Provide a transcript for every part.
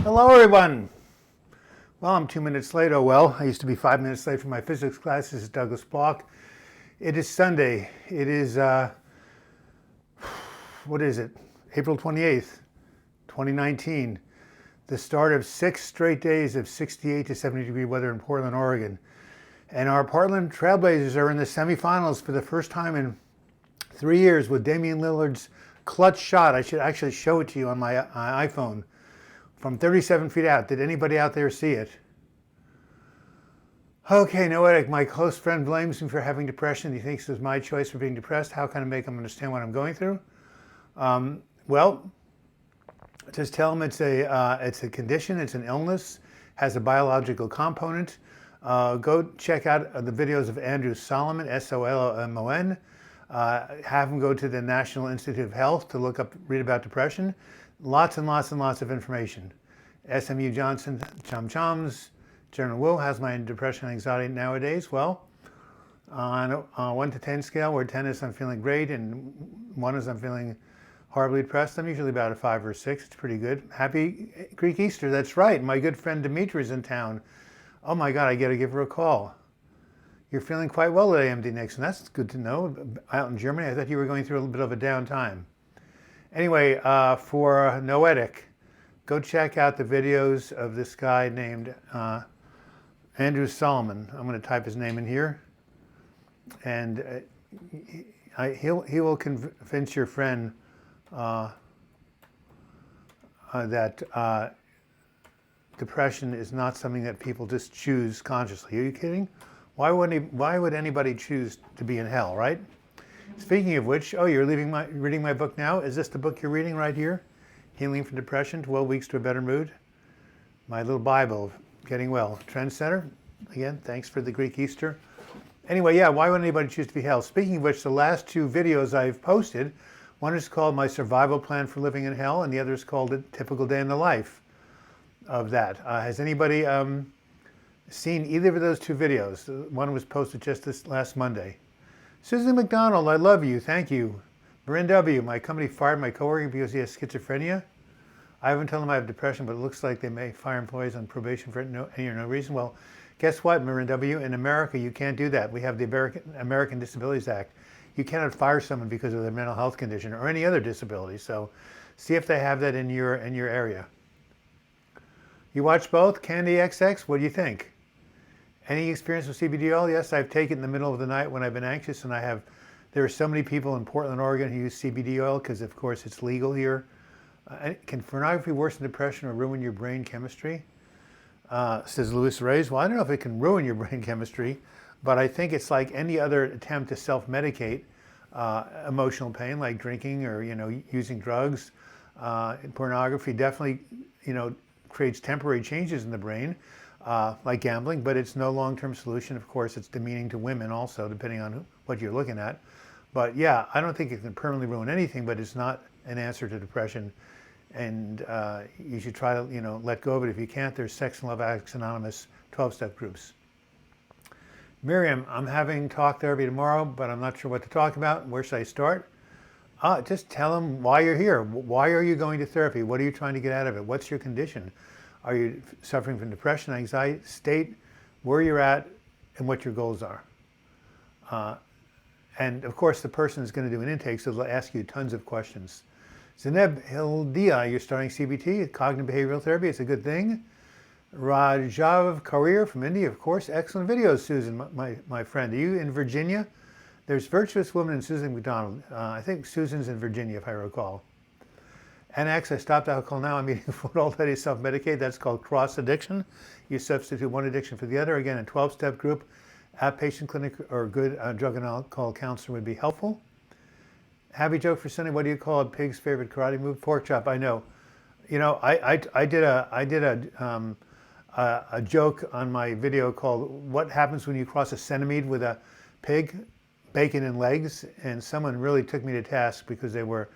Hello, everyone. Well, I'm 2 minutes late. Oh, well. I used to be 5 minutes late for my physics class. This is Douglas Block. It is Sunday. It is, what is it? April 28th, 2019. The start of 6 straight days of 68 to 70 degree weather in Portland, Oregon. And our Portland Trailblazers are in the semifinals for the first time in 3 years with Damian Lillard's clutch shot. I should actually show it to you on my iPhone. From 37 feet out. Did anybody out there see it? Okay, Noetic, my close friend blames me for having depression. He thinks it was my choice for being depressed. How can I make him understand what I'm going through? Well, just tell him it's a condition, it's an illness, has a biological component. Go check out the videos of Andrew Solomon, Solomon. Have him go to the National Institute of Health to read about depression. Lots and lots and lots of information. SMU Johnson, Chums, General Wu, how's my depression and anxiety nowadays? Well, on a 1 to 10 scale, where 10 is I'm feeling great and 1 is I'm feeling horribly depressed, I'm usually about a 5 or 6. It's pretty good. Happy Greek Easter, that's right. My good friend Dimitri is in town. Oh my God, I got to give her a call. You're feeling quite well today, MD Nixon. That's good to know. Out in Germany, I thought you were going through a little bit of a downtime. Anyway, for Noetic, go check out the videos of this guy named Andrew Solomon. I'm going to type his name in here, and he will convince your friend that depression is not something that people just choose consciously. Are you kidding? Why would anybody choose to be in hell, right? Speaking of which, oh, you're reading my book now? Is this the book you're reading right here? Healing from Depression, 12 Weeks to a Better Mood. My little Bible, Getting Well. Trend Center, again, thanks for the Greek Easter. Anyway, yeah, why would anybody choose to be hell? Speaking of which, the last 2 videos I've posted, one is called My Survival Plan for Living in Hell, and the other is called A Typical Day in the Life of that. Has anybody seen either of those 2 videos? One was posted just this last Monday. Susan McDonald, I love you. Thank you. Marin W., my company fired my coworker because he has schizophrenia. I haven't told him I have depression, but it looks like they may fire employees on probation for any or no reason. Well, guess what, Marin W.? In America, you can't do that. We have the American Disabilities Act. You cannot fire someone because of their mental health condition or any other disability. So see if they have that in your area. You watch both? Candy XX, what do you think? Any experience with CBD oil? Yes, I've taken it in the middle of the night when I've been anxious, and there are so many people in Portland, Oregon who use CBD oil because, of course, it's legal here. Can pornography worsen depression or ruin your brain chemistry? Says Louis Reyes. Well, I don't know if it can ruin your brain chemistry, but I think it's like any other attempt to self-medicate emotional pain, like drinking or using drugs. Pornography definitely creates temporary changes in the brain. Like gambling, but it's no long-term solution. Of course, it's demeaning to women also, depending on what you're looking at. But yeah, I don't think it can permanently ruin anything, but it's not an answer to depression. And you should try to, let go of it. If you can't, there's Sex and Love Addicts Anonymous 12-step groups. Miriam, I'm having talk therapy tomorrow, but I'm not sure what to talk about. Where should I start? Just tell them why you're here. Why are you going to therapy? What are you trying to get out of it? What's your condition? Are you suffering from depression, anxiety, state, where you're at, and what your goals are? And of course, the person is going to do an intake, so they'll ask you tons of questions. Zineb Hildia, you're starting CBT, cognitive behavioral therapy. It's a good thing. Rajav Karir from India, of course. Excellent videos, Susan, my friend. Are you in Virginia? There's Virtuous Woman and Susan McDonald. I think Susan's in Virginia, if I recall. Annex, I stopped alcohol now. I'm eating food all day to self-medicate. That's called cross-addiction. You substitute one addiction for the other. Again, a 12-step group, outpatient clinic, or a good drug and alcohol counselor would be helpful. Happy joke for Sunday. What do you call a pig's favorite karate move? Pork chop. I know. I did a joke on my video called "What happens when you cross a centipede with a pig, bacon and legs?" And someone really took me to task because they were,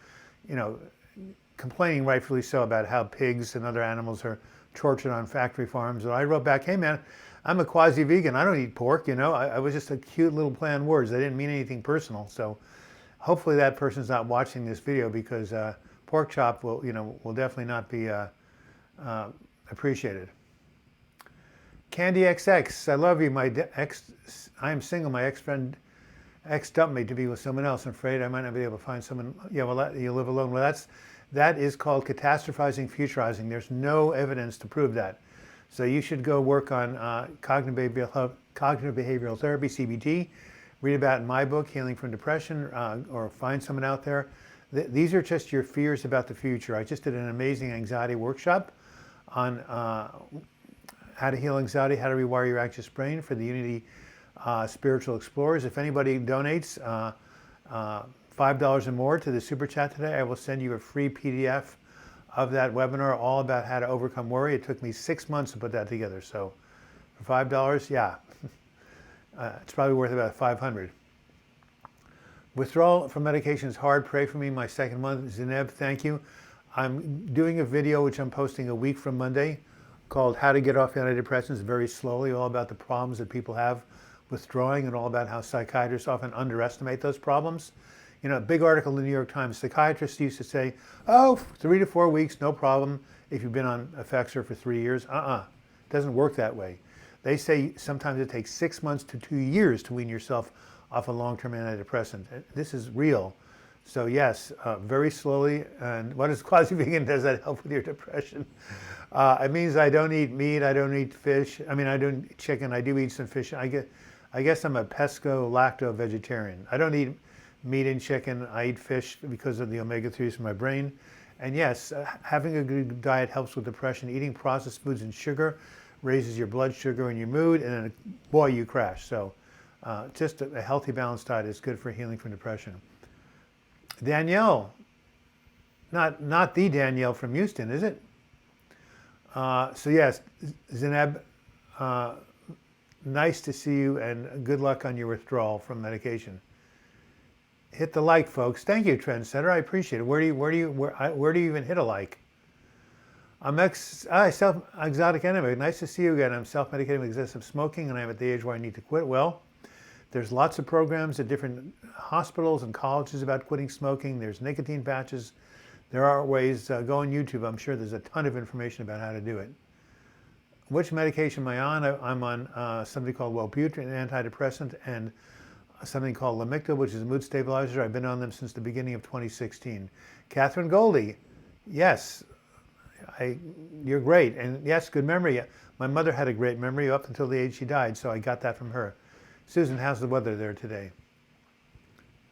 complaining rightfully so about how pigs and other animals are tortured on factory farms. And I wrote back, hey man, I'm a quasi-vegan. I don't eat pork, I was just a cute little play on words. I didn't mean anything personal. So hopefully that person's not watching this video because pork chop will definitely not be Appreciate it. Candy XX, I love you. I am single. My ex dumped me to be with someone else. I'm afraid I might not be able to find someone. Yeah, well, you live alone. Well, that is called catastrophizing, futurizing. There's no evidence to prove that. So you should go work on cognitive behavioral therapy, CBT. Read about it in my book, Healing from Depression, or find someone out there. These are just your fears about the future. I just did an amazing anxiety workshop on how to heal anxiety, how to rewire your anxious brain for the Unity Spiritual Explorers. If anybody donates $5 or more to the Super Chat today, I will send you a free PDF of that webinar all about how to overcome worry. It took me 6 months to put that together. So for $5, yeah, it's probably worth about $500. Withdrawal from medication is hard. Pray for me. My second month. Zineb, thank you. I'm doing a video which I'm posting a week from Monday called How to Get Off Antidepressants Very Slowly, all about the problems that people have withdrawing and all about how psychiatrists often underestimate those problems. You know, a big article in the New York Times, psychiatrists used to say, oh, 3 to 4 weeks, no problem if you've been on Effexor for 3 years. It doesn't work that way. They say sometimes it takes 6 months to 2 years to wean yourself off a long-term antidepressant. This is real. So yes, very slowly. And what is quasi-vegan? Does that help with your depression? It means I don't eat meat, I don't eat fish. I mean, I don't eat chicken, I do eat some fish. I guess I'm a pesco-lacto vegetarian. I don't eat meat and chicken, I eat fish because of the omega-3s for my brain. And yes, having a good diet helps with depression. Eating processed foods and sugar raises your blood sugar and your mood, and then, boy, you crash. So just a healthy, balanced diet is good for healing from depression. Danielle, not the Danielle from Houston, is it? So yes, Zineb, nice to see you, and good luck on your withdrawal from medication. Hit the like, folks. Thank you, Trendsetter. I appreciate it. Where do you even hit a like? I'm exotic enemy. Nice to see you again. I'm self-medicating with excessive smoking, and I'm at the age where I need to quit. Well, there's lots of programs at different hospitals and colleges about quitting smoking. There's nicotine patches. There are ways. Go on YouTube. I'm sure there's a ton of information about how to do it. Which medication am I on? I'm on something called Wellbutrin, an antidepressant, and something called Lamictal, which is a mood stabilizer. I've been on them since the beginning of 2016. Catherine Goldie, yes, you're great. And yes, good memory. My mother had a great memory up until the age she died, so I got that from her. Susan, how's the weather there today?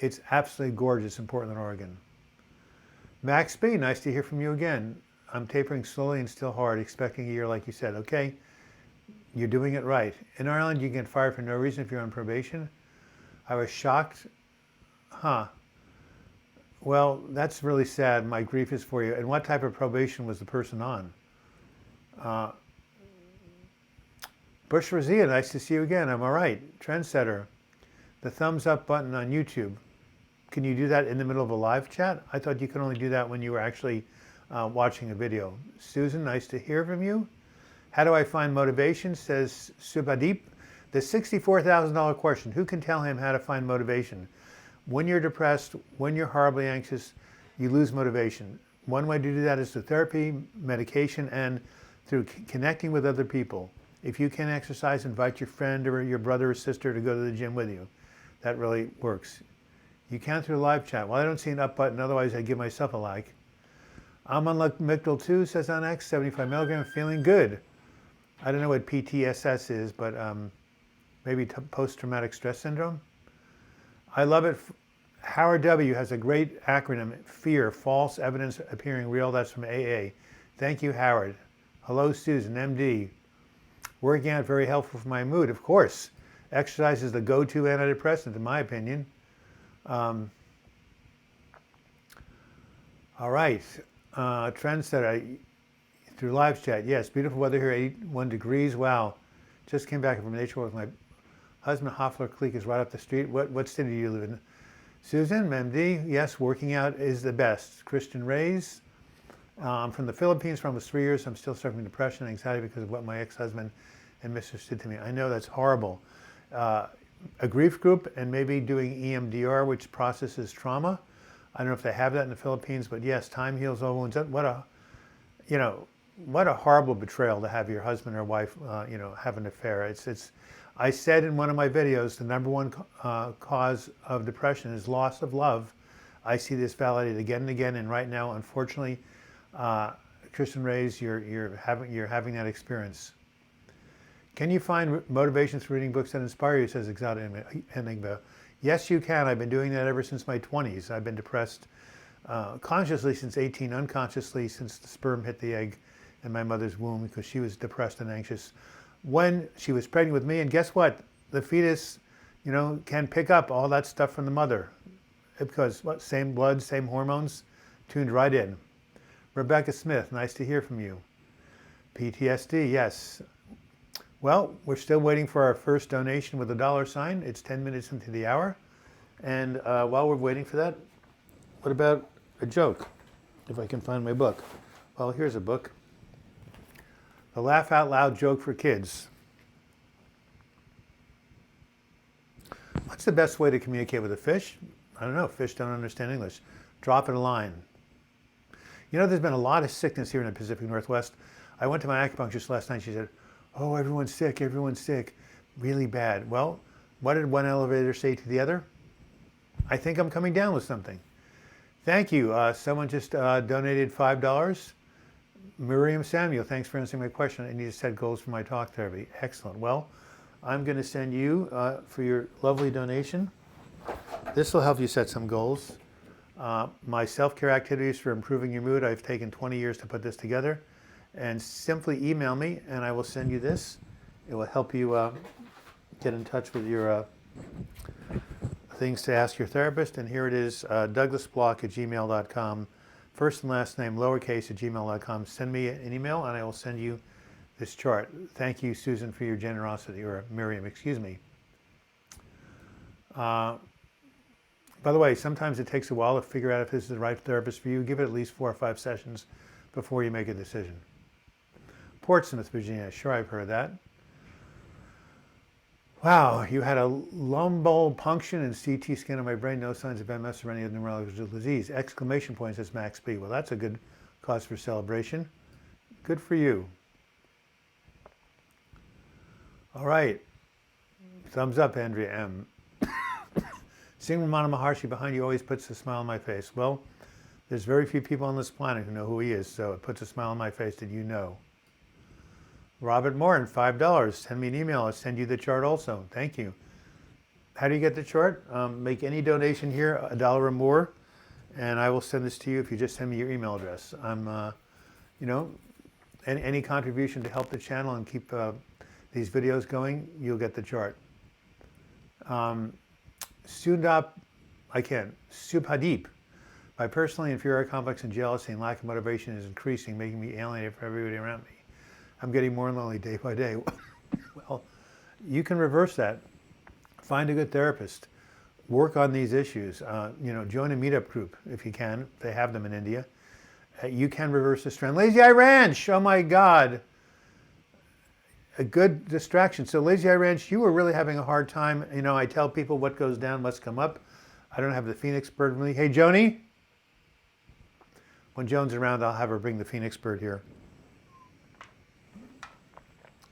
It's absolutely gorgeous in Portland, Oregon. Max B, nice to hear from you again. I'm tapering slowly and still hard, expecting a year like you said. Okay, you're doing it right. In Ireland, you can get fired for no reason if you're on probation. I was shocked. Well, that's really sad. My grief is for you. And what type of probation was the person on? Bush Razia, nice to see you again. I'm all right. Trendsetter, the thumbs up button on YouTube. Can you do that in the middle of a live chat? I thought you could only do that when you were actually watching a video. Susan, nice to hear from you. How do I find motivation, says Subhadeep. The $64,000 question, who can tell him how to find motivation? When you're depressed, when you're horribly anxious, you lose motivation. One way to do that is through therapy, medication, and through connecting with other people. If you can exercise, invite your friend or your brother or sister to go to the gym with you. That really works. You can through live chat. Well, I don't see an up button, otherwise I'd give myself a like. I'm on Lamictal 2, says on X, 75 milligram, feeling good. I don't know what PTSS is, but maybe post-traumatic stress syndrome. I love it. Howard W. has a great acronym, FEAR, false evidence appearing real. That's from AA. Thank you, Howard. Hello, Susan, MD. Working out, very helpful for my mood. Of course, exercise is the go-to antidepressant, in my opinion. All right, Trendsetter, through live chat. Yes, beautiful weather here, 81 degrees. Wow, just came back from nature with my husband. Hoffler Creek is right up the street. What city do you live in? Susan, MD, yes, working out is the best. Christian Reyes, I'm from the Philippines for almost 3 years. I'm still suffering depression and anxiety because of what my ex-husband and mistress did to me. I know that's horrible. A grief group and maybe doing EMDR, which processes trauma. I don't know if they have that in the Philippines, but yes, time heals all wounds. What a, what a horrible betrayal to have your husband or wife, have an affair. I said in one of my videos, the number one cause of depression is loss of love. I see this validated again and again, and right now, unfortunately, Kristen Reyes, you're having that experience. Can you find motivation through reading books that inspire you, says Exotic Enigma. Yes, you can. I've been doing that ever since my 20s. I've been depressed consciously since 18, unconsciously since the sperm hit the egg in my mother's womb, because she was depressed and anxious when she was pregnant with me. And guess what? The fetus, can pick up all that stuff from the mother, because same blood, same hormones, tuned right in. Rebecca Smith, nice to hear from you. PTSD, yes. Well, we're still waiting for our first donation with a $sign. It's 10 minutes into the hour. And while we're waiting for that, what about a joke? If I can find my book. Well, here's a book. The Laugh Out Loud Joke for Kids. What's the best way to communicate with a fish? I don't know. Fish don't understand English. Drop it a line. There's been a lot of sickness here in the Pacific Northwest. I went to my acupuncturist last night. She said, oh, everyone's sick, really bad. Well, what did one elevator say to the other? I think I'm coming down with something. Thank you. Someone just donated $5. Miriam Samuel, thanks for answering my question. I need to set goals for my talk therapy. Excellent. Well, I'm going to send you, for your lovely donation, this will help you set some goals. My self-care activities for improving your mood. I've taken 20 years to put this together. And simply email me and I will send you this. It will help you get in touch with your things to ask your therapist. And here it is, douglasblock@gmail.com. First and last name, lowercase, @gmail.com. Send me an email and I will send you this chart. Thank you, Susan, for your generosity, or Miriam, excuse me. By the way, sometimes it takes a while to figure out if this is the right therapist for you. Give it at least 4 or 5 sessions before you make a decision. Portsmouth, Virginia. Sure, I've heard that. Wow, you had a lumbalpuncture and CT scan of my brain. No signs of MS or any other neurological disease. Exclamation point, says Max B. Well, that's a good cause for celebration. Good for you. All right. Thumbs up, Andrea M. Seeing Ramana Maharshi behind you always puts a smile on my face. Well, there's very few people on this planet who know who he is, so it puts a smile on my face that you know. Robert Morin, $5. Send me an email. I'll send you the chart also. Thank you. How do you get the chart? Make any donation here, $1 or more, and I will send this to you if you just send me your email address. I'm, any contribution to help the channel and keep these videos going, you'll get the chart. Subhadeep. My personally inferior complex and jealousy and lack of motivation is increasing, making me alienated from everybody around me. I'm getting more lonely day by day. Well, you can reverse that. Find a good therapist. Work on these issues. Join a meetup group if you can. They have them in India. You can reverse this trend. Lazy Eye Ranch, oh my God. A good distraction. So Lazy Eye Ranch, you were really having a hard time. I tell people what goes down must come up. I don't have the Phoenix bird with me. Hey, Joni. When Joan's around, I'll have her bring the Phoenix bird here.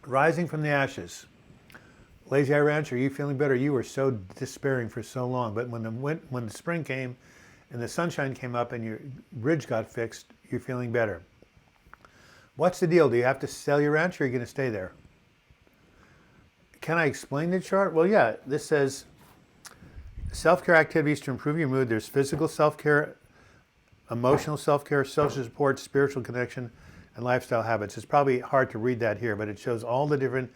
Rising from the ashes. Lazy Eye Ranch, are you feeling better? You were so despairing for so long, but when the spring came and the sunshine came up and your bridge got fixed, you're feeling better. What's the deal? Do you have to sell your ranch or are you going to stay there? Can I explain the chart? Well, yeah. This says self-care activities to improve your mood. There's physical self-care, emotional self-care, social support, spiritual connection, and lifestyle habits. It's probably hard to read that here, but it shows all the different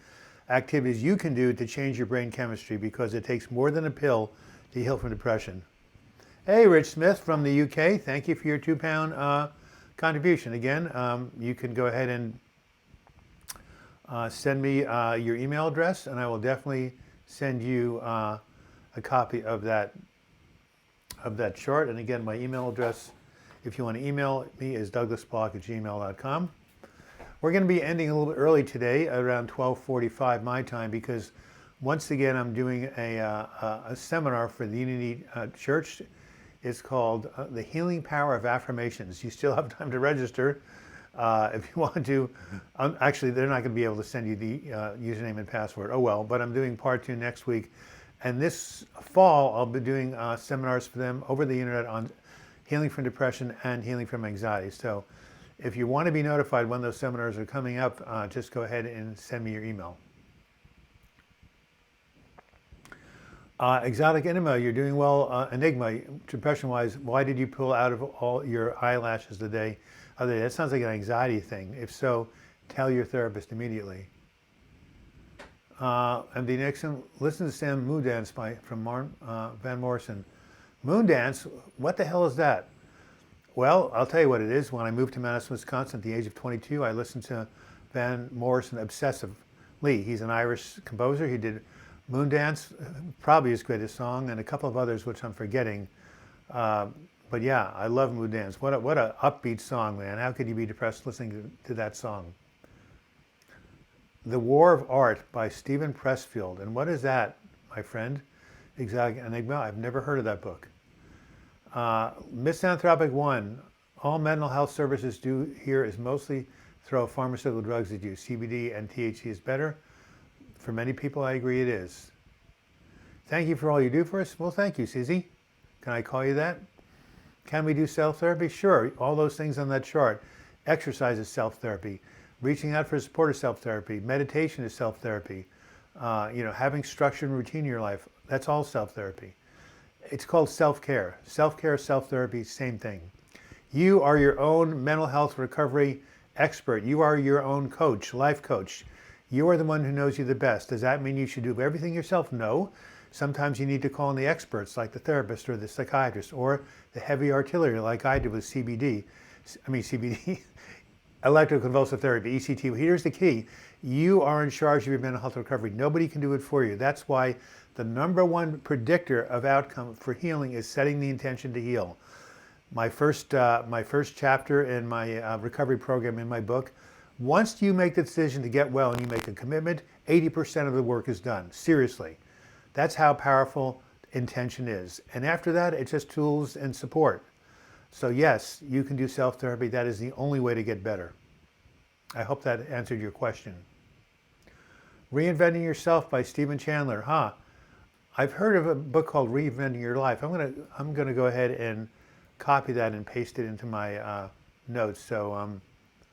activities you can do to change your brain chemistry, because it takes more than a pill to heal from depression. Hey, Rich Smith from the UK. Thank you for your £2 contribution. Again, you can go ahead and send me your email address, and I will definitely send you a copy of that chart. And again, my email address, if you want to email me, is douglasblock@gmail.com. We're going to be ending a little bit early today, around 12:45 my time, because once again I'm doing a seminar for the Unity Church. It's called The Healing Power of Affirmations. You still have time to register. If you want to, actually, they're not going to be able to send you the username and password. Oh well, but I'm doing part 2 next week. And this fall, I'll be doing seminars for them over the internet on healing from depression and healing from anxiety. So if you want to be notified when those seminars are coming up, just go ahead and send me your email. Exotic Enigma, you're doing well. Enigma, depression-wise, why did you pull out of all your eyelashes the day other day? That sounds like an anxiety thing. If so, tell your therapist immediately. MD Nixon, listen to Sam Moondance from Van Morrison. Moondance, what the hell is that? Well, I'll tell you what it is. When I moved to Madison, Wisconsin at the age of 22, I listened to Van Morrison obsessively. He's an Irish composer. He did Moondance, probably his greatest song, and a couple of others which I'm forgetting. But yeah, I love Moondance. What a upbeat song, man. How could you be depressed listening to that song? The War of Art by Stephen Pressfield. And what is that, my friend? Exotic Enigma. I've never heard of that book. Misanthropic One. All mental health services do here is mostly throw pharmaceutical drugs at you. CBD and THC is better. For many people, I agree it is. Thank you for all you do for us. Well, thank you, Susie. Can I call you that? Can we do self-therapy? Sure. All those things on that chart. Exercise is self-therapy. Reaching out for support is self-therapy. Meditation is self-therapy. Having structure and routine in your life, that's all self-therapy. It's called self-care. Self-care, self-therapy, same thing. You are your own mental health recovery expert. You are your own coach, life coach. You are the one who knows you the best. Does that mean you should do everything yourself? No. Sometimes you need to call in the experts like the therapist or the psychiatrist or the heavy artillery like I did with CBD, electroconvulsive therapy, ECT. Here's the key. You are in charge of your mental health recovery. Nobody can do it for you. That's why the number one predictor of outcome for healing is setting the intention to heal. My first chapter in my recovery program in my book, once you make the decision to get well and you make a commitment, 80% of the work is done. Seriously. That's how powerful intention is. And after that, it's just tools and support. So yes, you can do self-therapy. That is the only way to get better. I hope that answered your question. Reinventing Yourself by Stephen Chandler. I've heard of a book called Reinventing Your Life. I'm gonna go ahead and copy that and paste it into my notes. So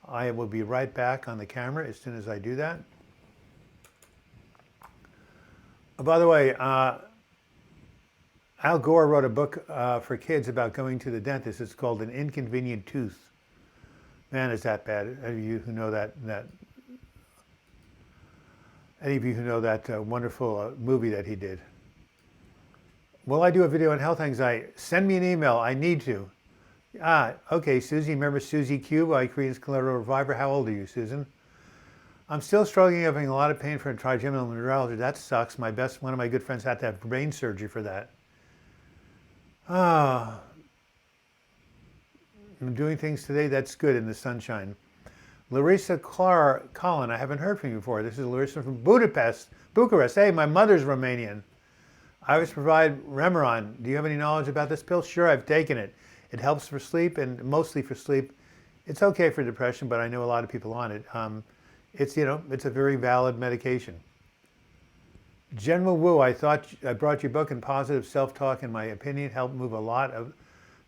I will be right back on the camera as soon as I do that. By the way, Al Gore wrote a book for kids about going to the dentist. It's called An Inconvenient Tooth. Man, is that bad. Any of you who know that wonderful movie that he did. Will I do a video on health anxiety? Send me an email. I need to. Okay, Susie. Remember Susie Q by Creedence Clearwater Revival? How old are you, Susan? I'm still struggling, having a lot of pain for a trigeminal neuralgia. That sucks. One of my good friends had to have brain surgery for that. I'm doing things today. That's good in the sunshine. Larissa Collin, I haven't heard from you before. This is Larissa from Bucharest. Hey, my mother's Romanian. I always provide Remeron. Do you have any knowledge about this pill? Sure, I've taken it. It helps for sleep and mostly for sleep. It's okay for depression, but I know a lot of people on it. It's a very valid medication. General Wu, I thought I brought your book and positive self-talk, in my opinion, helped move a lot of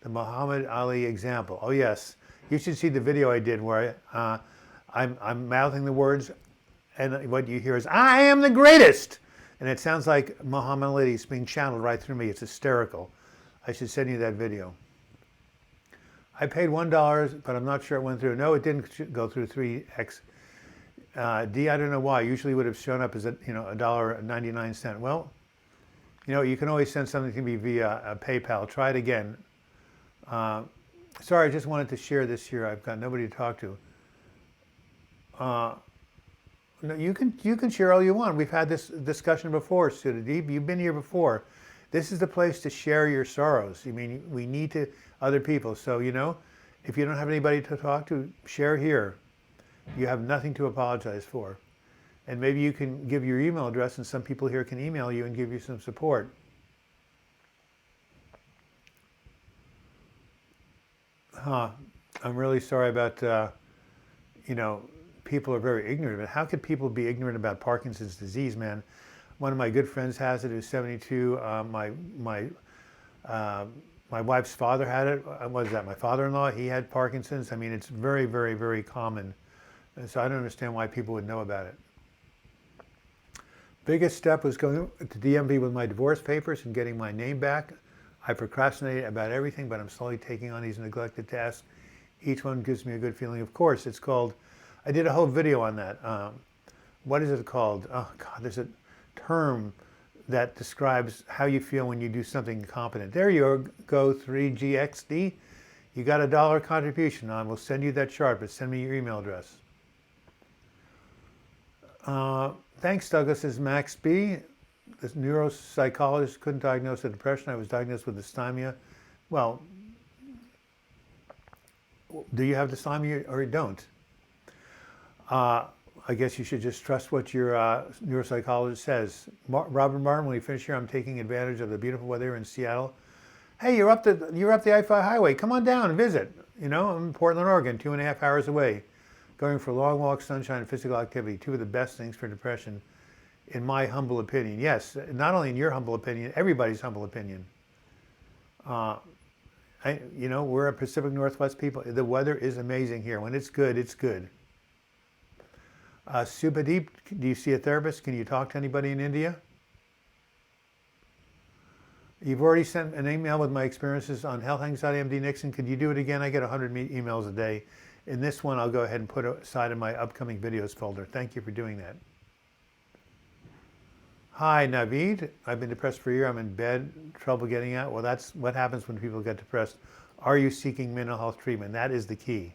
the Muhammad Ali example. Oh yes, you should see the video I did where I'm mouthing the words, and what you hear is, "I am the greatest!" And it sounds like Muhammad Ali is being channeled right through me. It's hysterical. I should send you that video. I paid $1, but I'm not sure it went through. No, it didn't go through 3x. D, I don't know why. Usually would have shown up as $1.99. Well, you can always send something to me via PayPal. Try it again. Sorry, I just wanted to share this here. I've got nobody to talk to. No, you can share all you want. We've had this discussion before, Sudadeep. You've been here before. This is the place to share your sorrows. I mean, we need to other people. So, if you don't have anybody to talk to, share here. You have nothing to apologize for. And maybe you can give your email address and some people here can email you and give you some support. I'm really sorry about people are very ignorant of it. How could people be ignorant about Parkinson's disease, man? One of my good friends has it, who's 72. My wife's father had it. What is that? My father-in-law, he had Parkinson's. I mean, it's very, very, very common. And so I don't understand why people would know about it. Biggest step was going to DMV with my divorce papers and getting my name back. I procrastinated about everything, but I'm slowly taking on these neglected tasks. Each one gives me a good feeling. Of course, it's called, I did a whole video on that. What is it called? Oh, God, there's a term that describes how you feel when you do something competent. There you go, 3GXD. You got $1 contribution. I will send you that chart, but send me your email address. Thanks, Douglas. This is Max B. This neuropsychologist couldn't diagnose a depression. I was diagnosed with dysthymia. Well, do you have dysthymia or you don't? I guess you should just trust what your neuropsychologist says. Robert Martin, when we finish here, I'm taking advantage of the beautiful weather in Seattle. Hey, you're up the I-5 highway. Come on down and visit. I'm in Portland, Oregon, 2.5 hours away. Going for long walks, sunshine, and physical activity, two of the best things for depression, in my humble opinion. Yes, not only in your humble opinion, everybody's humble opinion. We're a Pacific Northwest people. The weather is amazing here. When it's good, it's good. Subhadeep, do you see a therapist? Can you talk to anybody in India? You've already sent an email with my experiences on health anxiety, MD Nixon. Could you do it again? I get 100 emails a day. In this one, I'll go ahead and put it aside in my upcoming videos folder. Thank you for doing that. Hi, Naveed. I've been depressed for a year. I'm in bed, trouble getting out. Well, that's what happens when people get depressed. Are you seeking mental health treatment? That is the key.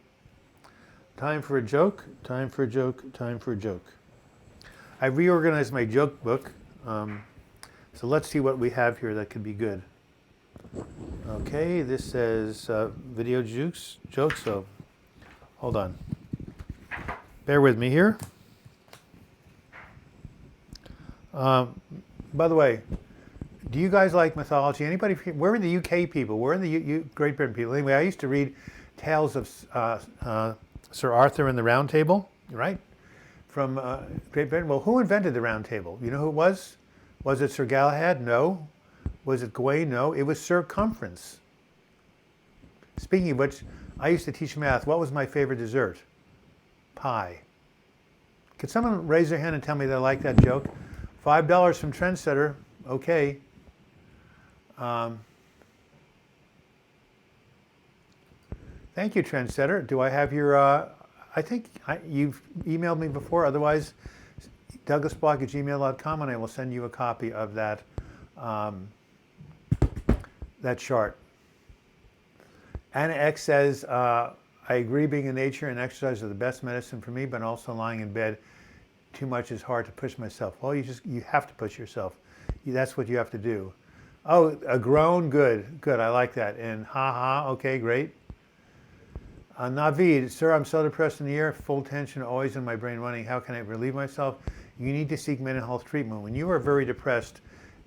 Time for a joke, time for a joke, time for a joke. I reorganized my joke book. So let's see what we have here that could be good. Okay, this says video jokes, so hold on. Bear with me here. By the way, do you guys like mythology? Anybody? Where are the UK people? Where are the Great Britain people? Anyway, I used to read tales of Sir Arthur and the Round Table, right? From Great Britain. Well, who invented the Round Table? You know who it was? Was it Sir Galahad? No. Was it Gawain? No. It was Circumference. Speaking of which, I used to teach math. What was my favorite dessert? Pie. Could someone raise their hand and tell me they like that joke? $5 from Trendsetter. Okay. Thank you, Trendsetter. Do I have your, I think you've emailed me before. Otherwise, douglasblock@gmail.com, and I will send you a copy of that, that chart. Anna X says, I agree being in nature and exercise are the best medicine for me, but also lying in bed too much is hard to push myself. Well, you have to push yourself. That's what you have to do. Oh, a groan, good, I like that. And ha, okay, great. Naveed, sir, I'm so depressed in the air, full tension, always in my brain running. How can I relieve myself? You need to seek mental health treatment. When you are very depressed,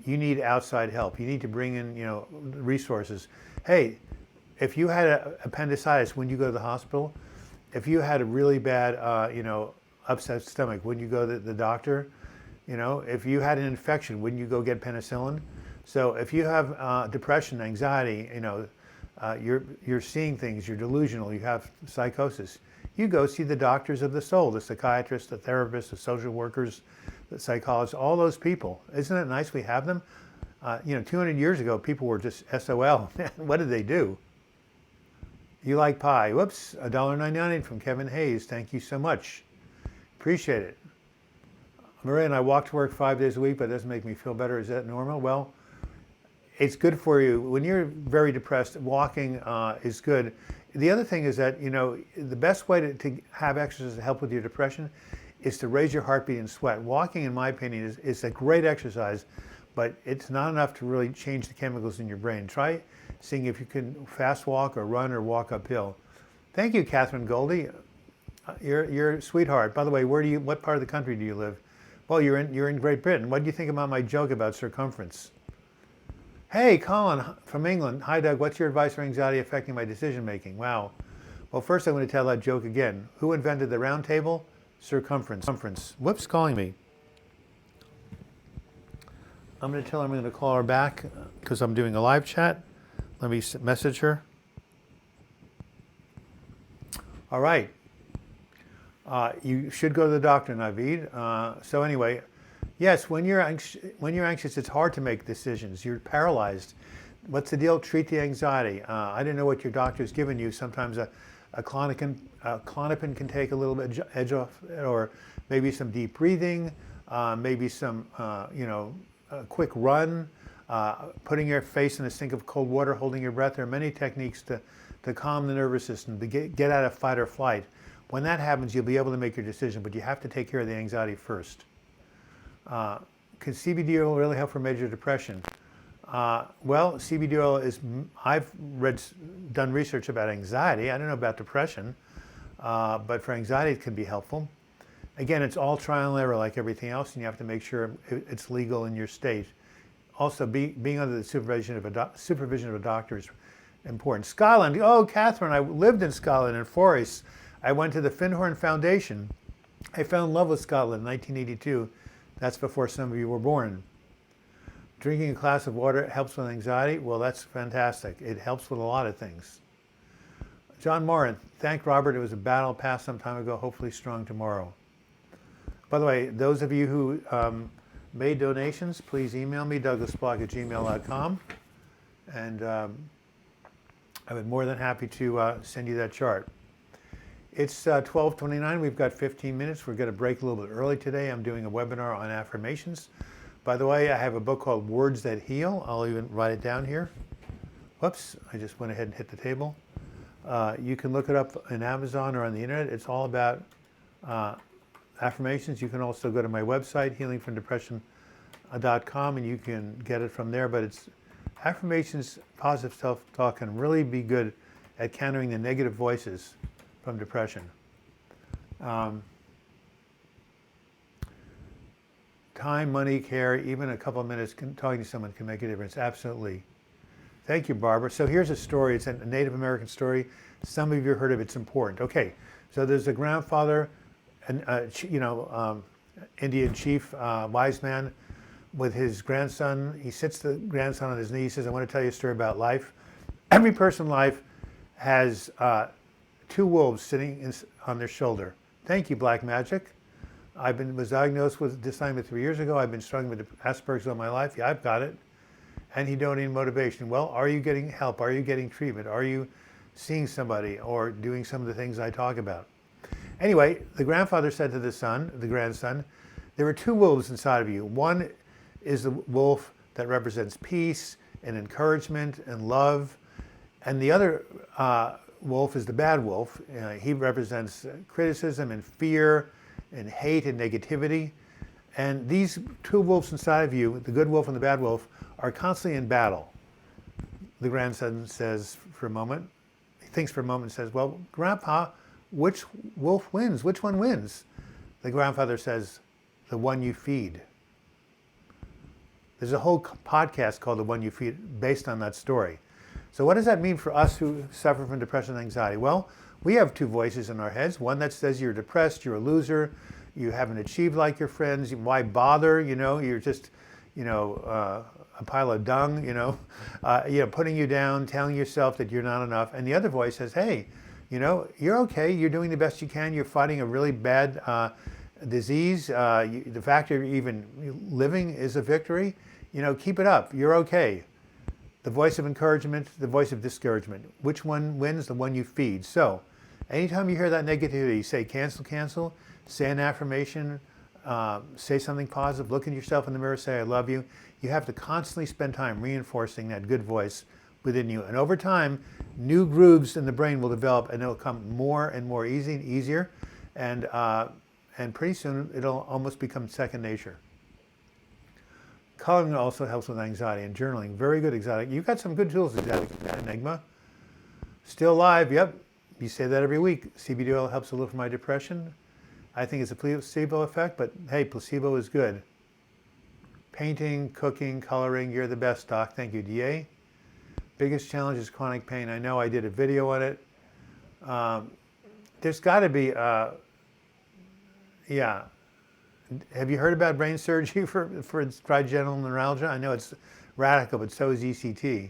you need outside help. You need to bring in, resources. Hey, if you had appendicitis, when you go to the hospital, if you had a really bad, upset stomach, wouldn't you go to the doctor? If you had an infection, wouldn't you go get penicillin? So if you have depression, anxiety, you're seeing things, you're delusional, you have psychosis, you go see the doctors of the soul, the psychiatrists, the therapists, the social workers, the psychologists, all those people. Isn't it nice we have them? 200 years ago, people were just SOL. What did they do? You like pie? Whoops, $1.99 from Kevin Hayes. Thank you so much. Appreciate it. Maria and I walk to work 5 days a week, but it doesn't make me feel better. Is that normal? Well, it's good for you. When you're very depressed, walking is good. The other thing is that, the best way to have exercise to help with your depression is to raise your heartbeat and sweat. Walking, in my opinion, is a great exercise, but it's not enough to really change the chemicals in your brain. Try seeing if you can fast walk or run or walk uphill. Thank you, Catherine Goldie. You're a sweetheart. By the way, what part of the country do you live? Well, you're in Great Britain. What do you think about my joke about circumference? Hey, Colin from England. Hi, Doug. What's your advice for anxiety affecting my decision making? Wow. Well, first I'm going to tell that joke again. Who invented the round table? Circumference. Whoops, calling me. I'm going to tell her I'm going to call her back because I'm doing a live chat. Let me message her. All right. You should go to the doctor, Naveed. So anyway, yes, when you're anxious, it's hard to make decisions. You're paralyzed. What's the deal? Treat the anxiety. I didn't know what your doctor's given you. Sometimes a Klonopin can take a little bit edge off, or maybe some deep breathing, maybe some, a quick run, putting your face in a sink of cold water, holding your breath. There are many techniques to calm the nervous system, to get out of fight or flight. When that happens, you'll be able to make your decision, but you have to take care of the anxiety first. Can CBD oil really help for major depression? Well, CBD oil I've done research about anxiety. I don't know about depression, but for anxiety it can be helpful. Again, it's all trial and error like everything else, and you have to make sure it's legal in your state. Also, being under the supervision of a doctor is important. Scotland, oh, Catherine, I lived in Scotland in Forres. I went to the Findhorn Foundation. I fell in love with Scotland in 1982. That's before some of you were born. Drinking a glass of water helps with anxiety. Well, that's fantastic. It helps with a lot of things. John Morin, thank Robert. It was a battle passed some time ago, hopefully strong tomorrow. By the way, those of you who made donations, please email me, douglasblog@gmail.com. And I would be more than happy to send you that chart. It's 12:29. We've got 15 minutes. We're going to break a little bit early today. I'm doing a webinar on affirmations. By the way, I have a book called Words That Heal. I'll even write it down here. Whoops, I just went ahead and hit the table. You can look it up on Amazon or on the internet. It's all about affirmations. You can also go to my website, healingfromdepression.com, and you can get it from there. But it's affirmations, positive self-talk can really be good at countering the negative voices from depression. Time, money, care, even a couple of minutes talking to someone can make a difference. Absolutely. Thank you, Barbara. So here's a story. It's a Native American story. Some of you heard of it. It's important. Okay, so there's a grandfather, Indian chief, wise man, with his grandson. He sits the grandson on his knee. He says, I want to tell you a story about life. Every person in life has two wolves sitting on their shoulder. Thank you, Black Magic. I was diagnosed with dysthymia 3 years ago. I've been struggling with Asperger's all my life. Yeah, I've got it. And hedonic motivation. Well, are you getting help? Are you getting treatment? Are you seeing somebody or doing some of the things I talk about? Anyway, the grandfather said to the grandson, there are two wolves inside of you. One is the wolf that represents peace and encouragement and love. And the other wolf is the bad wolf. He represents criticism and fear and hate and negativity. And these two wolves inside of you, the good wolf and the bad wolf, are constantly in battle. The grandson says for a moment, he thinks for a moment and says, well, Grandpa, which wolf wins? Which one wins? The grandfather says, the one you feed. There's a whole podcast called The One You Feed based on that story. So what does that mean for us who suffer from depression and anxiety? Well, we have two voices in our heads. One that says you're depressed, you're a loser, you haven't achieved like your friends, why bother, you're just, a pile of dung, putting you down, telling yourself that you're not enough. And the other voice says, hey, you're okay, you're doing the best you can, you're fighting a really bad disease. The fact you're even living is a victory. Keep it up, you're okay. The voice of encouragement, the voice of discouragement. Which one wins? The one you feed. So anytime you hear that negativity, say cancel, cancel, say an affirmation, say something positive, look at yourself in the mirror, say I love you. You have to constantly spend time reinforcing that good voice within you. And over time, new grooves in the brain will develop and it'll come more and more easy and easier. And pretty soon it'll almost become second nature. Coloring also helps with anxiety and journaling. Very good anxiety. You've got some good tools, Enigma. Still alive, yep. You say that every week. CBD oil helps a little for my depression. I think it's a placebo effect, but hey, placebo is good. Painting, cooking, coloring, you're the best, Doc. Thank you, DA. Biggest challenge is chronic pain. I know I did a video on it. There's got to be, yeah. Have you heard about brain surgery for trigeminal neuralgia? I know it's radical, but so is ECT.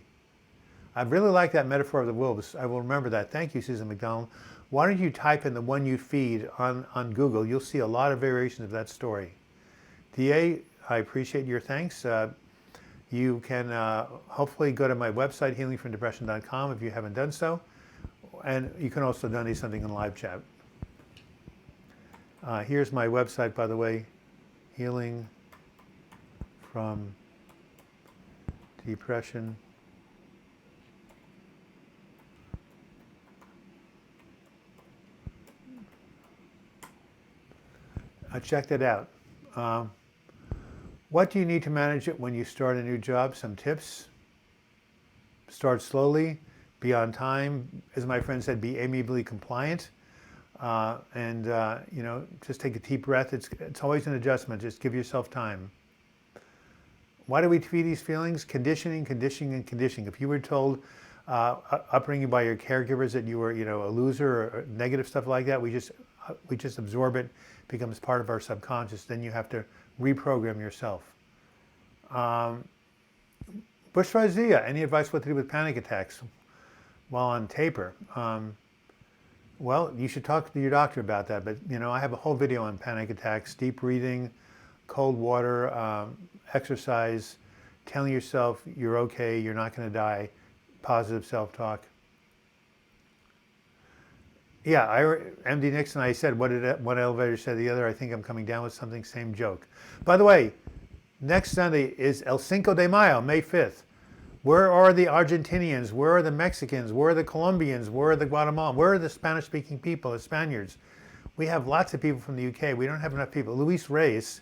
I really like that metaphor of the wolves. I will remember that. Thank you, Susan McDonald. Why don't you type in the one you feed on Google? You'll see a lot of variations of that story. DA, I appreciate your thanks. You can hopefully go to my website, healingfromdepression.com, if you haven't done so. And you can also donate something in live chat. Here's my website, by the way, Healing from Depression. I checked it out. What do you need to manage it when you start a new job? Some tips. Start slowly, be on time. As my friend said, be amiably compliant. You know, just take a deep breath. It's always an adjustment. Just give yourself time. Why do we feed these feelings? Conditioning, conditioning, and conditioning. If you were told upbringing by your caregivers that you were, you know, a loser or negative stuff like that, we just absorb it. Becomes part of our subconscious. Then you have to reprogram yourself. Bushra Zia, any advice what to do with panic attacks while on taper? Well, you should talk to your doctor about that. But you know, I have a whole video on panic attacks: deep breathing, cold water, exercise, telling yourself you're okay, you're not going to die, positive self-talk. Yeah, MD Nixon, I said, what did one elevator say the other? I think I'm coming down with something, same joke. By the way, next Sunday is El Cinco de Mayo, May 5th. Where are the Argentinians? Where are the Mexicans? Where are the Colombians? Where are the Guatemalans? Where are the Spanish-speaking people, the Spaniards? We have lots of people from the UK. We don't have enough people. Luis Reyes,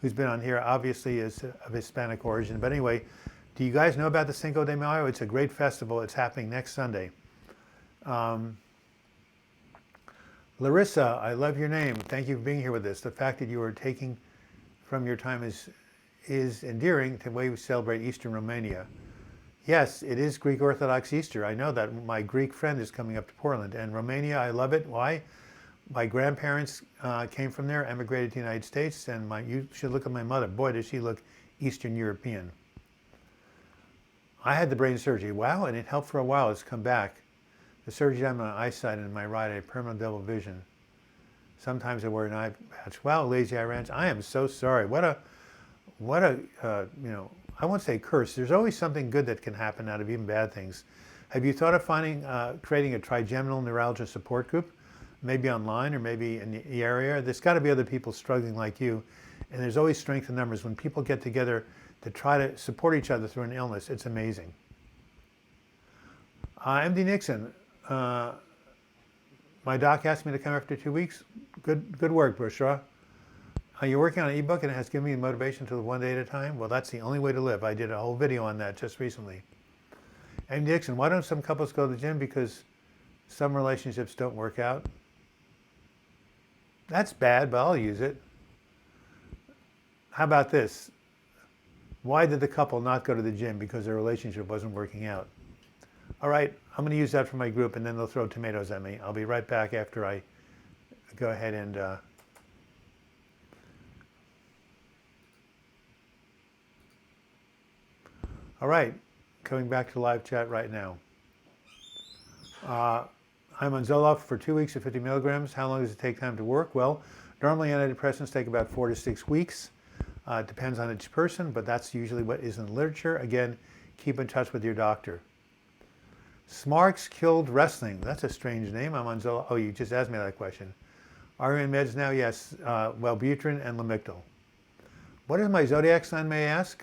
who's been on here, obviously is of Hispanic origin. But anyway, do you guys know about the Cinco de Mayo? It's a great festival. It's happening next Sunday. Larissa, I love your name. Thank you for being here with us. The fact that you are taking from your time is endearing to the way we celebrate Easter in Romania. Yes, it is Greek Orthodox Easter. I know that. My Greek friend is coming up to Portland. And Romania, I love it. Why? My grandparents came from there, emigrated to the United States, and you should look at my mother. Boy, does she look Eastern European. I had the brain surgery. Wow, and it helped for a while. It's come back. The surgery on my eyesight and my right eye, permanent double vision. Sometimes I wear an eye patch. Wow, Lazy Eye Ranch, I am so sorry. What a you know, I won't say curse. There's always something good that can happen out of even bad things. Have you thought of creating a trigeminal neuralgia support group? Maybe online or maybe in the area? There's got to be other people struggling like you. And there's always strength in numbers. When people get together to try to support each other through an illness, it's amazing. MD Nixon, my doc asked me to come after 2 weeks. Good work, Bushra. You're working on an ebook and it has given me motivation to live one day at a time? Well, that's the only way to live. I did a whole video on that just recently. MD Nixon, why don't some couples go to the gym? Because some relationships don't work out. That's bad, but I'll use it. How about this? Why did the couple not go to the gym? Because their relationship wasn't working out. All right, I'm going to use that for my group, and then they'll throw tomatoes at me. I'll be right back after I go ahead and... All right, coming back to live chat right now. I'm on Zoloft for 2 weeks at 50 milligrams. How long does it take time to work? Well, normally antidepressants take about 4 to 6 weeks. It depends on each person, but that's usually what is in the literature. Again, keep in touch with your doctor. Smarks killed wrestling. That's a strange name. I'm on Zoloft. Oh, you just asked me that question. Are you in meds now? Yes, Wellbutrin and Lamictal. What is my zodiac sign, may I ask?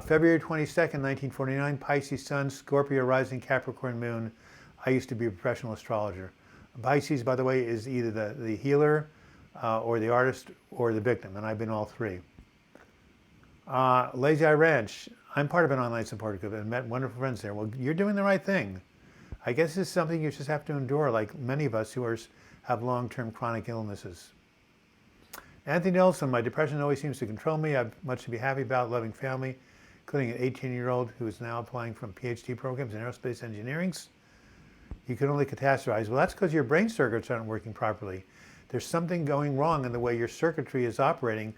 February 22nd, 1949, Pisces Sun, Scorpio rising, Capricorn Moon. I used to be a professional astrologer. Pisces, by the way, is either the healer or the artist or the victim, and I've been all three. Lazy Eye Ranch. I'm part of an online support group and met wonderful friends there. Well, you're doing the right thing. I guess it's something you just have to endure, like many of us who have long-term chronic illnesses. Anthony Nelson, my depression always seems to control me. I have much to be happy about, loving family, including an 18-year-old who is now applying for PhD programs in aerospace engineering. You can only catastrophize. Well, that's because your brain circuits aren't working properly. There's something going wrong in the way your circuitry is operating.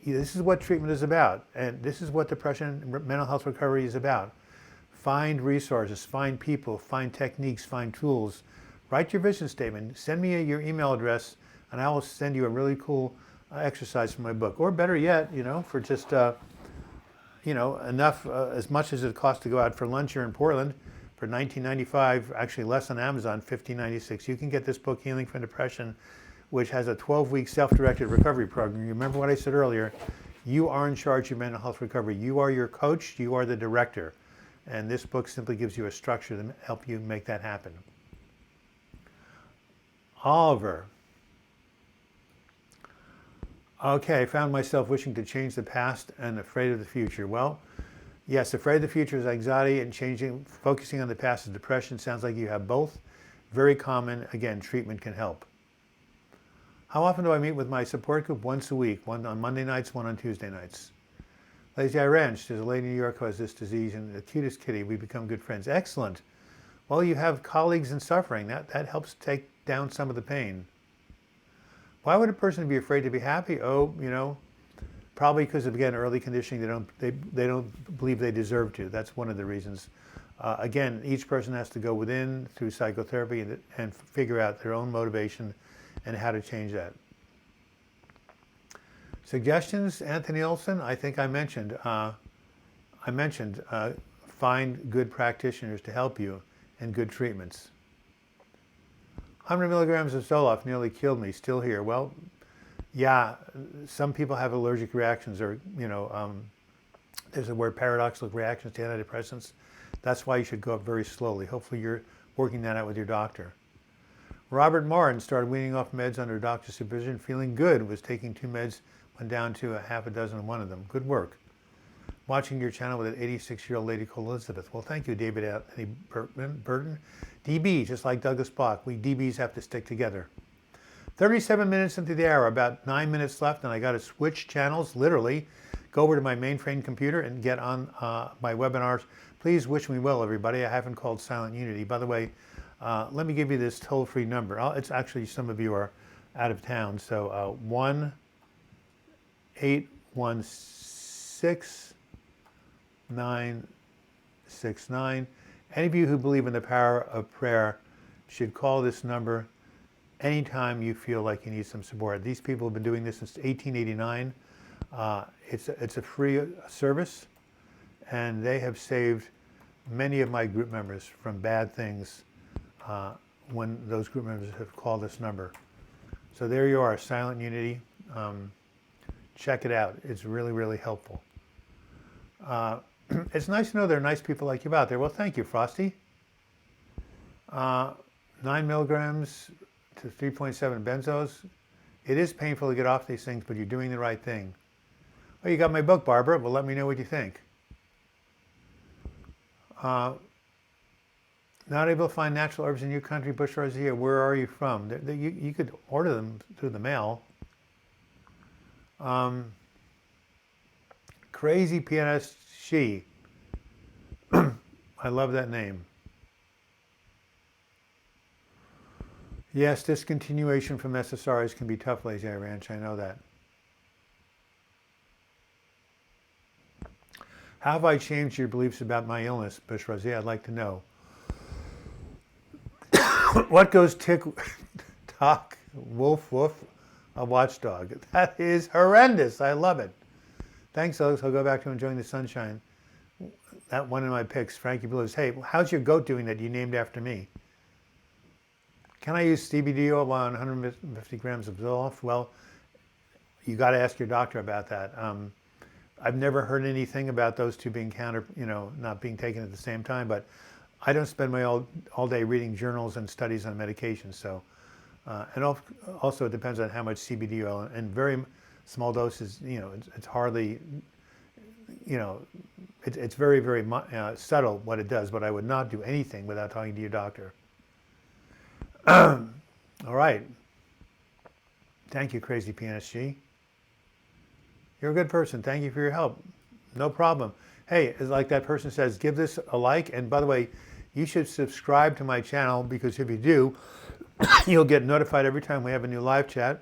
This is what treatment is about, and this is what depression and mental health recovery is about. Find resources, find people, find techniques, find tools. Write your vision statement. Send me your email address, and I will send you a really cool exercise from my book. Or better yet, for just enough, as much as it costs to go out for lunch here in Portland for $19.95, actually less on Amazon, $15.96. You can get this book, Healing from Depression, which has a 12-week self-directed recovery program. You remember what I said earlier? You are in charge of your mental health recovery. You are your coach. You are the director. And this book simply gives you a structure to help you make that happen. Oliver. Okay, I found myself wishing to change the past and afraid of the future. Well, yes, afraid of the future is anxiety, and focusing on the past is depression. Sounds like you have both. Very common. Again, treatment can help. How often do I meet with my support group? Once a week, one on Monday nights, one on Tuesday nights. Lazy Eye Ranch, there's a lady in New York who has this disease, and the cutest kitty. We become good friends. Excellent. Well, you have colleagues in suffering. That helps take down some of the pain. Why would a person be afraid to be happy? Oh, probably because of, again, early conditioning. They don't believe they deserve to. That's one of the reasons. Again, each person has to go within through psychotherapy and figure out their own motivation and how to change that. Suggestions, Anthony Olson. I think I mentioned. Find good practitioners to help you and good treatments. 100 milligrams of Zoloft nearly killed me. Still here. Well, yeah. Some people have allergic reactions, or there's a word, paradoxical reactions to antidepressants. That's why you should go up very slowly. Hopefully, you're working that out with your doctor. Robert Morin started weaning off meds under doctor's supervision, feeling good. Was taking 2 meds. Went down to a half a dozen of one of them. Good work. Watching your channel with an 86-year-old lady called Elizabeth. Well, thank you, David Anthony Burton. DB, just like Douglas Block, we DBs have to stick together. 37 minutes into the hour, about 9 minutes left, and I got to switch channels, literally, go over to my mainframe computer and get on my webinars. Please wish me well, everybody. I haven't called Silent Unity. By the way, let me give you this toll-free number. It's actually, some of you are out of town, so 1-816-969. Any of you who believe in the power of prayer should call this number anytime you feel like you need some support. These people have been doing this since 1889. It's a free service, and they have saved many of my group members from bad things when those group members have called this number. So there you are, Silent Unity. Check it out. It's really, really helpful. It's nice to know there are nice people like you out there. Well, thank you, Frosty. 9 milligrams to 3.7 benzos. It is painful to get off these things, but you're doing the right thing. Oh, you got my book, Barbara. Well, let me know what you think. Not able to find natural herbs in your country, Bush Rosea. Where are you from? You could order them through the mail. Crazy Pianist She. I love that name. Yes, discontinuation from SSRIs can be tough, Lazy Eye Ranch. I know that. How have I changed your beliefs about my illness, Bush Rosé? I'd like to know. What goes tick, tock, woof, woof, a watchdog? That is horrendous. I love it. Thanks, Alex. I'll go back to enjoying the sunshine. That one of my picks, Frankie Blues. Hey, how's your goat doing that you named after me? Can I use CBD oil on 150 grams of Zoloft? Well, you got to ask your doctor about that. I've never heard anything about those two being not being taken at the same time, but I don't spend my all day reading journals and studies on medications. So, and also it depends on how much CBD oil, and very small doses, it's hardly, it's very, very subtle what it does, but I would not do anything without talking to your doctor. All right. Thank you, Crazy Pianist G. You're a good person. Thank you for your help. No problem. Hey, it's like that person says, give this a like. And by the way, you should subscribe to my channel, because if you do, you'll get notified every time we have a new live chat.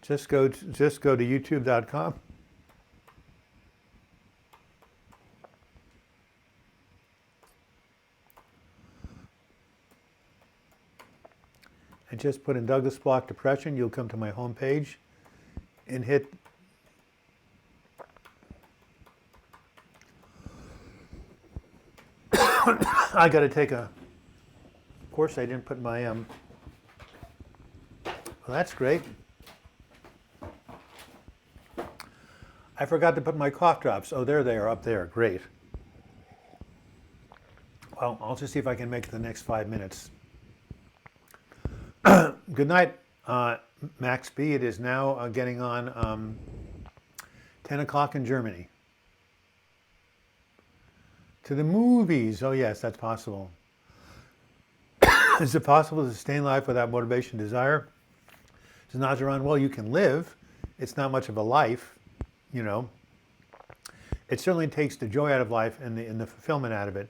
Just go to youtube.com. And just put in Douglas Block Depression. You'll come to my homepage and hit I got to take a, of course I didn't put my, well, that's great. I forgot to put my cough drops. Oh, there they are up there. Great. Well, I'll just see if I can make it the next 5 minutes. Good night, Max B. It is now getting on 10 o'clock in Germany. To the movies. Oh, yes, that's possible. Is it possible to sustain life without motivation and desire? Says Nazaran, well, you can live. It's not much of a life, you know. It certainly takes the joy out of life and the fulfillment out of it.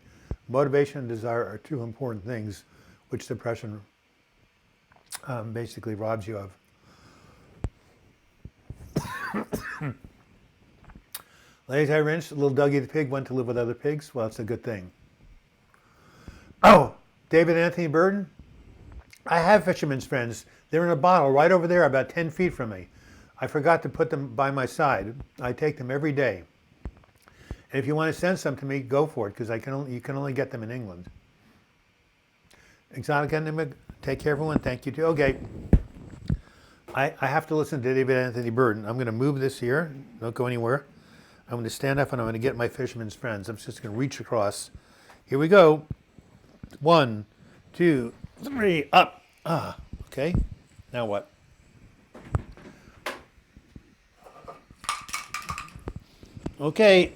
Motivation and desire are two important things which depression basically robs you of. Ladies, I rinsed. Little Dougie the pig went to live with other pigs. Well, it's a good thing. Oh, David Anthony Burton. I have fisherman's friends. They're in a bottle right over there about 10 feet from me. I forgot to put them by my side. I take them every day. And if you want to send some to me, go for it, because you can only get them in England. Exotic Enigma, take care, everyone. Thank you, too. Okay. I have to listen to David Anthony Burton. I'm going to move this here. Don't go anywhere. I'm going to stand up and I'm going to get my fisherman's friends. I'm just going to reach across. Here we go. 1, 2, 3, up. Ah, okay. Now what? Okay.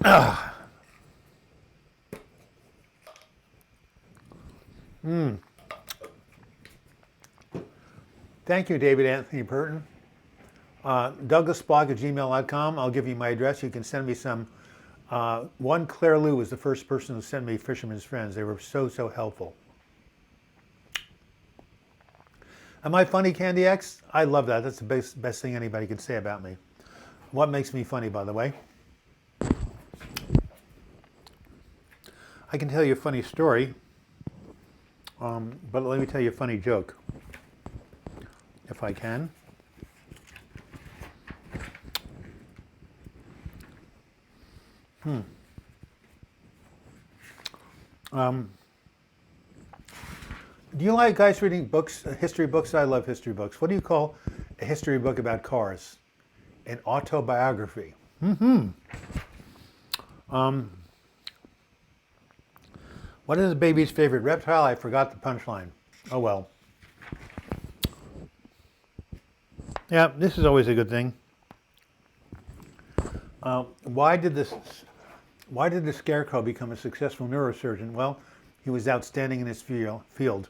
Ah. Thank you, David Anthony Burton. DouglasBlog@gmail.com. I'll give you my address. You can send me some. One Claire Lou was the first person who sent me Fisherman's Friends. They were so helpful. Am I funny, Candy X? I love that. That's the best thing anybody can say about me. What makes me funny, by the way? I can tell you a funny story, but let me tell you a funny joke, if I can. Do you like guys reading books, history books? I love history books. What do you call a history book about cars? An autobiography. What is a baby's favorite reptile? I forgot the punchline. Oh well. Yeah, this is always a good thing. Why did the Scarecrow become a successful neurosurgeon? Well, he was outstanding in his field.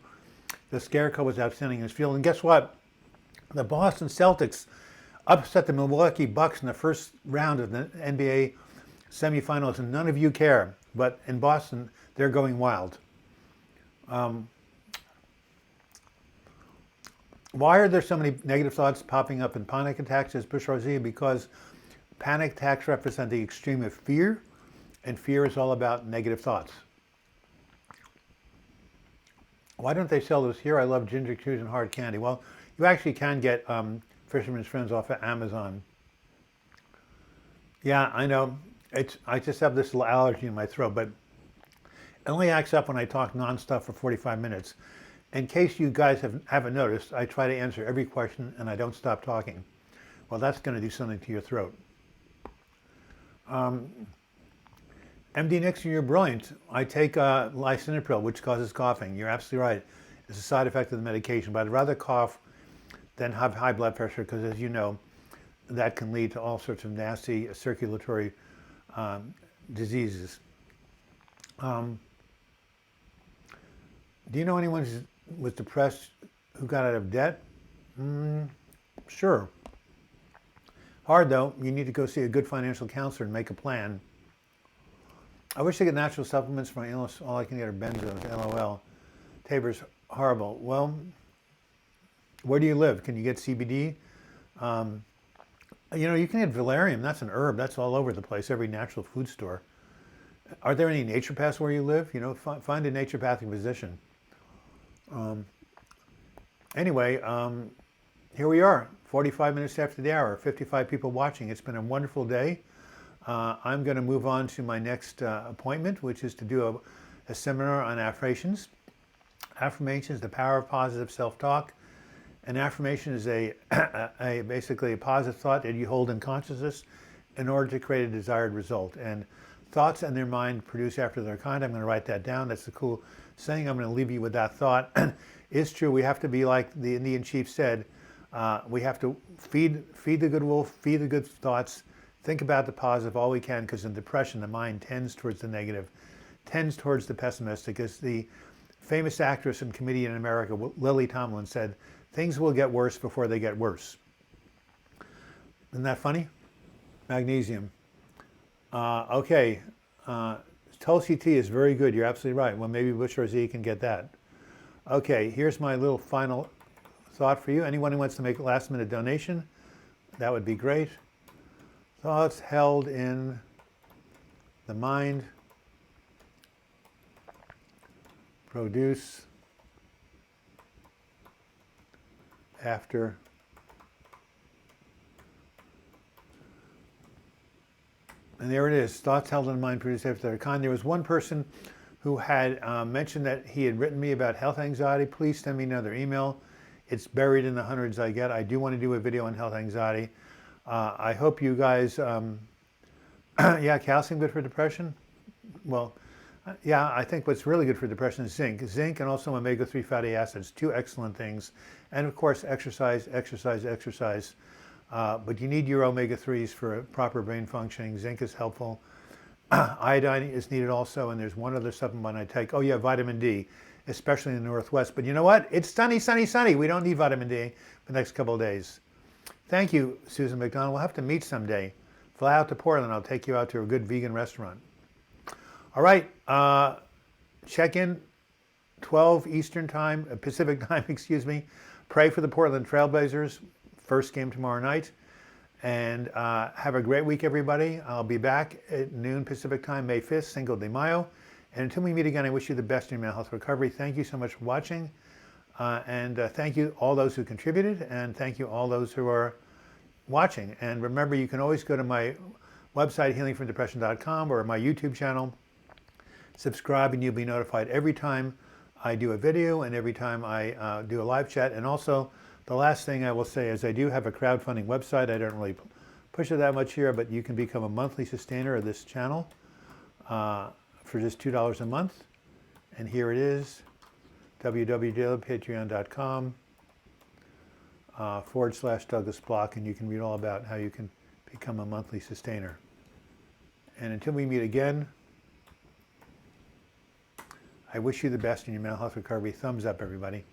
The Scarecrow was outstanding in his field. And guess what? The Boston Celtics upset the Milwaukee Bucks in the first round of the NBA semifinals, and none of you care. But in Boston, they're going wild. Why are there so many negative thoughts popping up in panic attacks, says Bush-Rosea? Because panic attacks represent the extreme of fear, and fear is all about negative thoughts. Why don't they sell this here? I love ginger chews and hard candy. Well, you actually can get Fisherman's Friends off of Amazon. Yeah, I know. I just have this little allergy in my throat, but it only acts up when I talk nonstop for 45 minutes. In case you guys haven't noticed, I try to answer every question and I don't stop talking. Well, that's going to do something to your throat. MD Nixon, you're brilliant. I take lisinopril, which causes coughing. You're absolutely right. It's a side effect of the medication, but I'd rather cough than have high blood pressure, because as you know, that can lead to all sorts of nasty circulatory diseases. Do you know anyone who was depressed who got out of debt? Sure. Hard though. You need to go see a good financial counselor and make a plan. I wish I get natural supplements for my illness. All I can get are benzos. LOL. Tabor's horrible. Well, where do you live? Can you get CBD? You can get valerian. That's an herb. That's all over the place. Every natural food store. Are there any naturopaths where you live? Find a naturopathic physician. Anyway, here we are, 45 minutes after the hour, 55 people watching. It's been a wonderful day. I'm going to move on to my next appointment, which is to do a seminar on affirmations. Affirmations, the power of positive self-talk. An affirmation is basically a positive thought that you hold in consciousness in order to create a desired result. And thoughts and their mind produce after their kind. I'm going to write that down. That's a cool saying. I'm going to leave you with that thought. It's true. We have to be like the Indian chief said. We have to feed the good wolf, feed the good thoughts, think about the positive all we can, because in depression, the mind tends towards the negative, tends towards the pessimistic. As the famous actress and comedian in America, Lily Tomlin, said, things will get worse before they get worse. Isn't that funny? Magnesium. Okay. Tulsi tea is very good. You're absolutely right. Well, maybe Bush RZ can get that. Okay, here's my little final thought for you. Anyone who wants to make a last-minute donation, that would be great. Thoughts held in the mind produce after and there it is. Thoughts held in the mind produce after their kind. There was one person who had mentioned that he had written me about health anxiety. Please send me another email. It's buried in the hundreds I get. I do want to do a video on health anxiety. I hope you guys, yeah, calcium good for depression? Well, yeah, I think what's really good for depression is zinc. Zinc and also omega-3 fatty acids, two excellent things. And of course, exercise, exercise, exercise. But you need your omega-3s for proper brain functioning. Zinc is helpful. Iodine is needed also, and there's one other supplement I take. Oh yeah, vitamin D, especially in the Northwest. But you know what? It's sunny, sunny, sunny. We don't need vitamin D for the next couple of days. Thank you, Susan McDonald. We'll have to meet someday. Fly out to Portland. I'll take you out to a good vegan restaurant. All right. Check in 12 Eastern time, Pacific time, excuse me. Pray for the Portland Trailblazers. First game tomorrow night. And have a great week, everybody. I'll be back at noon Pacific time, May 5th, Cinco de Mayo. And until we meet again, I wish you the best in your mental health recovery. Thank you so much for watching. And thank you all those who contributed. And thank you all those who are watching. And remember, you can always go to my website, healingfromdepression.com, or my YouTube channel. Subscribe and you'll be notified every time I do a video and every time I do a live chat. And also, the last thing I will say is I do have a crowdfunding website. I don't really push it that much here, but you can become a monthly sustainer of this channel for just $2 a month. And here it is, www.patreon.com/Douglas Block, and you can read all about how you can become a monthly sustainer. And until we meet again, I wish you the best in your mental health recovery. Thumbs up, everybody.